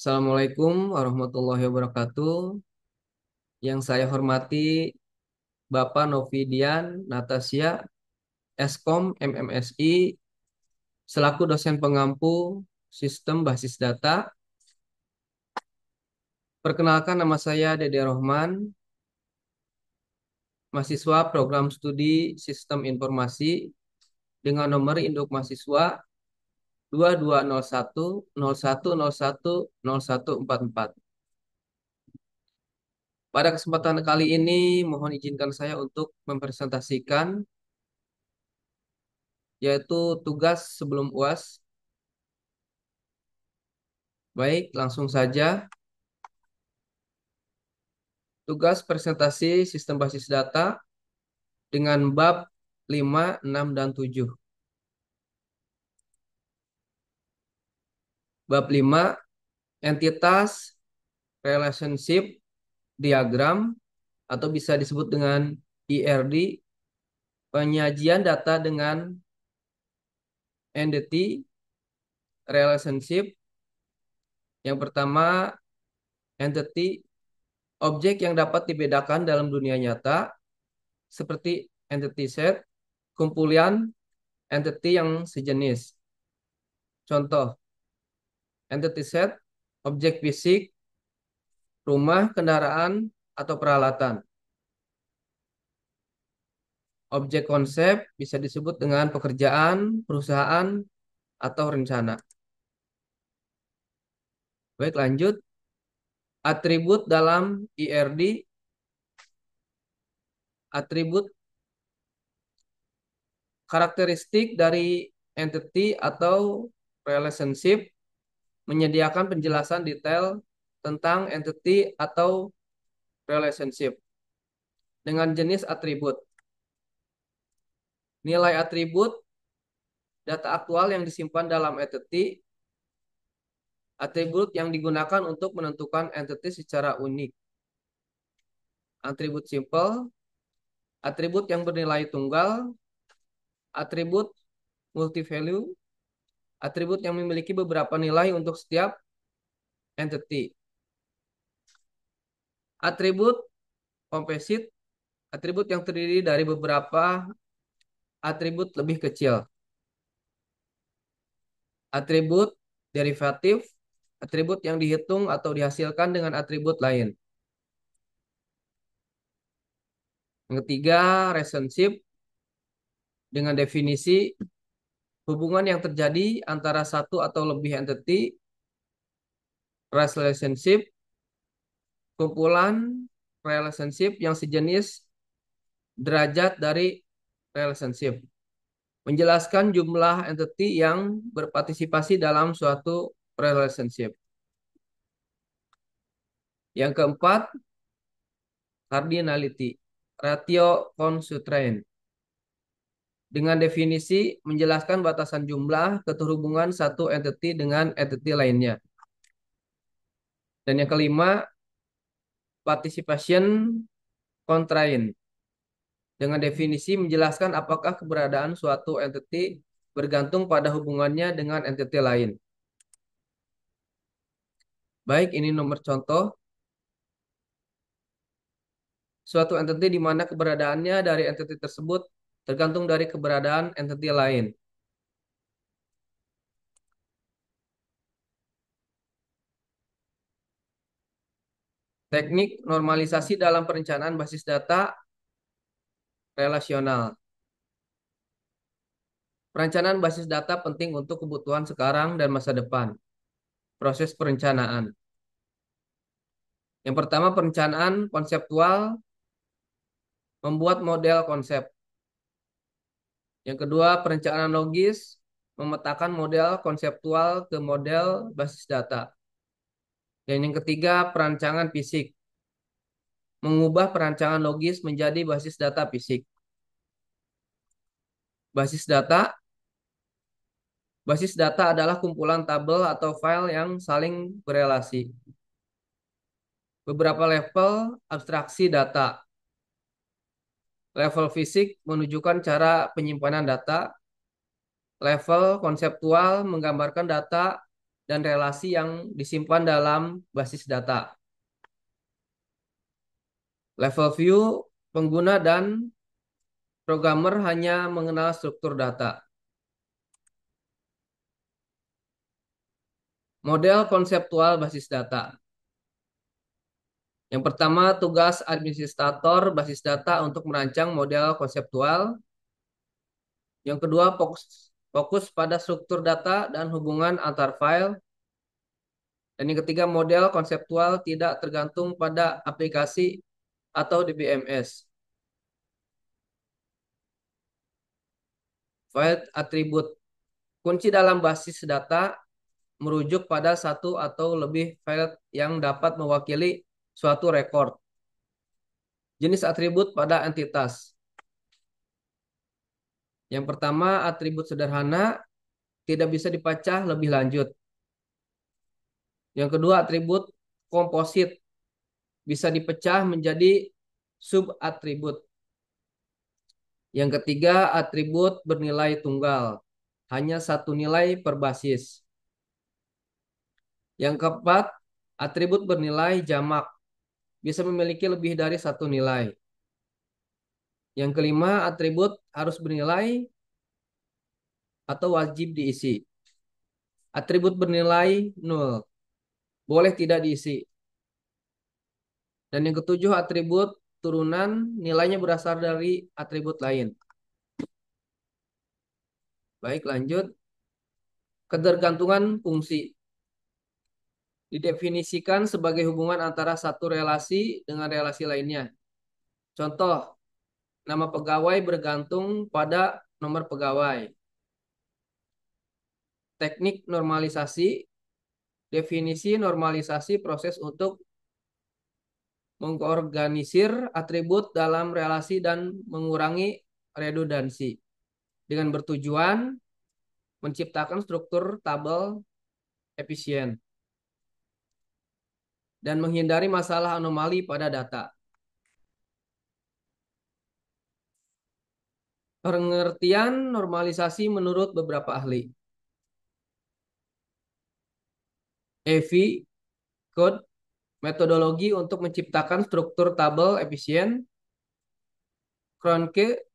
Assalamualaikum warahmatullahi wabarakatuh. Yang saya hormati Bapak Novidian Natasya, Eskom MMSI, selaku dosen pengampu Sistem Basis Data. Perkenalkan, nama saya Dede Rohman, mahasiswa program studi Sistem Informasi dengan nomor induk mahasiswa 220101010144. Pada kesempatan kali ini, mohon izinkan saya untuk mempresentasikan yaitu tugas sebelum UAS. Baik, langsung saja. Tugas presentasi sistem basis data dengan bab 5, 6, dan 7. Bab 5, entitas relationship diagram atau bisa disebut dengan ERD, penyajian data dengan entity relationship. Yang pertama, entity, objek yang dapat dibedakan dalam dunia nyata, seperti entity set, kumpulan entity yang sejenis. Contoh, entity set, objek fisik, rumah, kendaraan, atau peralatan. Objek konsep bisa disebut dengan pekerjaan, perusahaan, atau rencana. Baik, lanjut. Atribut dalam ERD. Atribut karakteristik dari entity atau relationship menyediakan penjelasan detail tentang entity atau relationship dengan jenis atribut. Nilai atribut, data aktual yang disimpan dalam entity, atribut yang digunakan untuk menentukan entity secara unik. Atribut simple, atribut yang bernilai tunggal, atribut multi-value, atribut yang memiliki beberapa nilai untuk setiap entity. Atribut composite, atribut yang terdiri dari beberapa atribut lebih kecil. Atribut derivatif, atribut yang dihitung atau dihasilkan dengan atribut lain. Yang ketiga, relationship dengan definisi hubungan yang terjadi antara satu atau lebih entity, relationship, kumpulan relationship yang sejenis, derajat dari relationship. Menjelaskan jumlah entity yang berpartisipasi dalam suatu relationship. Yang keempat, cardinality, ratio constraint. Dengan definisi menjelaskan batasan jumlah keterhubungan satu entity dengan entity lainnya. Dan yang kelima, participation constraint. Dengan definisi menjelaskan apakah keberadaan suatu entity bergantung pada hubungannya dengan entity lain. Baik, ini nomor contoh. Suatu entity di mana keberadaannya dari entity tersebut tergantung dari keberadaan entity lain. Teknik normalisasi dalam perencanaan basis data relasional. Perencanaan basis data penting untuk kebutuhan sekarang dan masa depan. Proses perencanaan. Yang pertama, perencanaan konseptual, membuat model konsep. Yang kedua, perencanaan logis, memetakan model konseptual ke model basis data. Dan yang ketiga, perancangan fisik, mengubah perancangan logis menjadi basis data fisik. Basis data. Basis data adalah kumpulan tabel atau file yang saling berelasi. Beberapa level abstraksi data. Level fisik menunjukkan cara penyimpanan data. Level konseptual menggambarkan data dan relasi yang disimpan dalam basis data. Level view, pengguna dan programmer hanya mengenal struktur data. Model konseptual basis data. Yang pertama, tugas administrator basis data untuk merancang model konseptual. Yang kedua, fokus pada struktur data dan hubungan antar file. Dan yang ketiga, model konseptual tidak tergantung pada aplikasi atau DBMS. File atribut. Kunci dalam basis data merujuk pada satu atau lebih file yang dapat mewakili suatu record. Jenis atribut pada entitas. Yang pertama, atribut sederhana tidak bisa dipecah lebih lanjut. Yang kedua, atribut komposit bisa dipecah menjadi subatribut. Yang ketiga, atribut bernilai tunggal, hanya satu nilai per basis. Yang keempat, atribut bernilai jamak, bisa memiliki lebih dari satu nilai. Yang kelima, atribut harus bernilai atau wajib diisi. Atribut bernilai 0, boleh tidak diisi. Dan yang ketujuh, atribut turunan nilainya berasal dari atribut lain. Baik, lanjut. Ketergantungan fungsi didefinisikan sebagai hubungan antara satu relasi dengan relasi lainnya. Contoh, nama pegawai bergantung pada nomor pegawai. Teknik normalisasi, definisi normalisasi proses untuk mengorganisir atribut dalam relasi dan mengurangi redundansi dengan bertujuan menciptakan struktur tabel efisien dan menghindari masalah anomali pada data. Pengertian normalisasi menurut beberapa ahli. EV, code, metodologi untuk menciptakan struktur tabel efisien. Kroenke,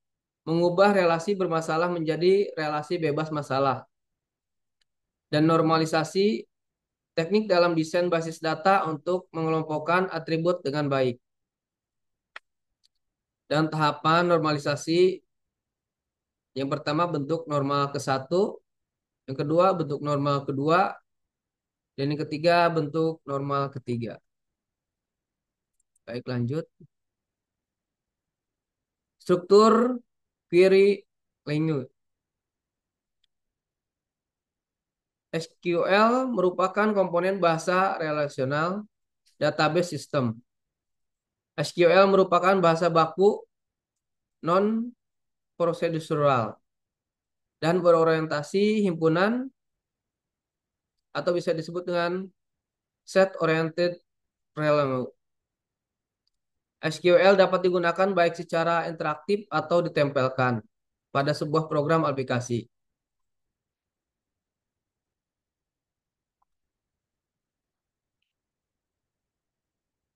mengubah relasi bermasalah menjadi relasi bebas masalah. Dan normalisasi, teknik dalam desain basis data untuk mengelompokkan atribut dengan baik. Dan tahapan normalisasi, yang pertama bentuk normal ke-1, yang kedua bentuk normal kedua, dan yang ketiga bentuk normal ketiga. Baik, lanjut. Struktur query language. SQL merupakan komponen bahasa relasional database system. SQL merupakan bahasa baku non-procedural dan berorientasi himpunan atau bisa disebut dengan set-oriented programming. SQL dapat digunakan baik secara interaktif atau ditempelkan pada sebuah program aplikasi.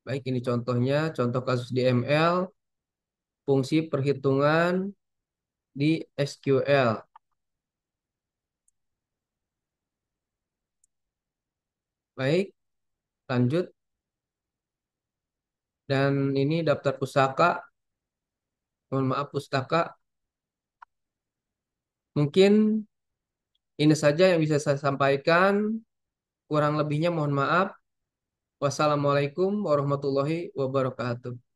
Baik, ini contohnya, contoh kasus DML, fungsi perhitungan di SQL. Baik, lanjut. Dan ini daftar pustaka. Mohon maaf, pustaka. Mungkin ini saja yang bisa saya sampaikan. Kurang lebihnya mohon maaf. Wassalamualaikum warahmatullahi wabarakatuh.